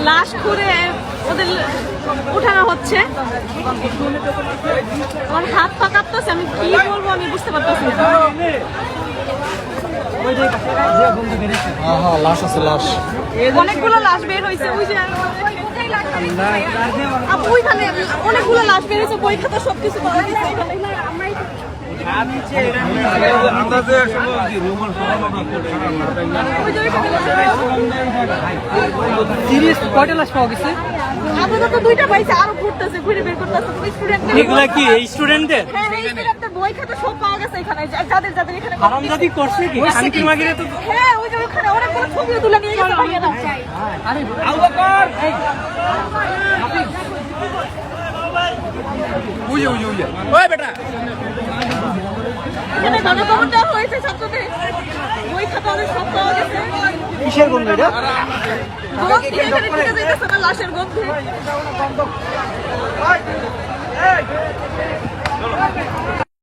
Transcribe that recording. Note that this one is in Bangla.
লাশ খুঁড়ে ওদের উঠানো হচ্ছে। আমার হাত পা কাঁপতেছে, আমি কি বলবো আমি বুঝতে পারতেছি না। লাশ আছে, লাশ অনেকগুলো লাশ বের হয়েছে, ওই যে ওইখানে অনেকগুলো লাশ বের হয়েছে, বই খাতা সবকিছু পাওয়া গেছে এখানে। কয়টা লাশ পাওয়া গেছে? আপাতত দুইটা পাইছে, আরো ঘুরতেছে, ঘুরে বের করতেছে। এগুলা কি এই স্টুডেন্টদের? হ্যাঁ, এই স্টুডেন্টদের বই খাতা সব পাওয়া গেছে এখানে, যাদের যাদের এখানে হারামজাদি করছে কি? শান্তির মাগিরে তো হ্যাঁ, ওই যে ওখানে অনেকগুলো ছবিও তুলে নিয়ে গেছে ভাইয়েরা। আরে আবুবকর ওই বেটা এখানে গণকবর দেওয়া হয়েছে ছাত্রদের, বই খাতা ওদের সব পাওয়া গেছে। কিসের গন্ধ এটা? গন্ধ এখানে ঢুকে যাইতেছে না, লাশের গন্ধে।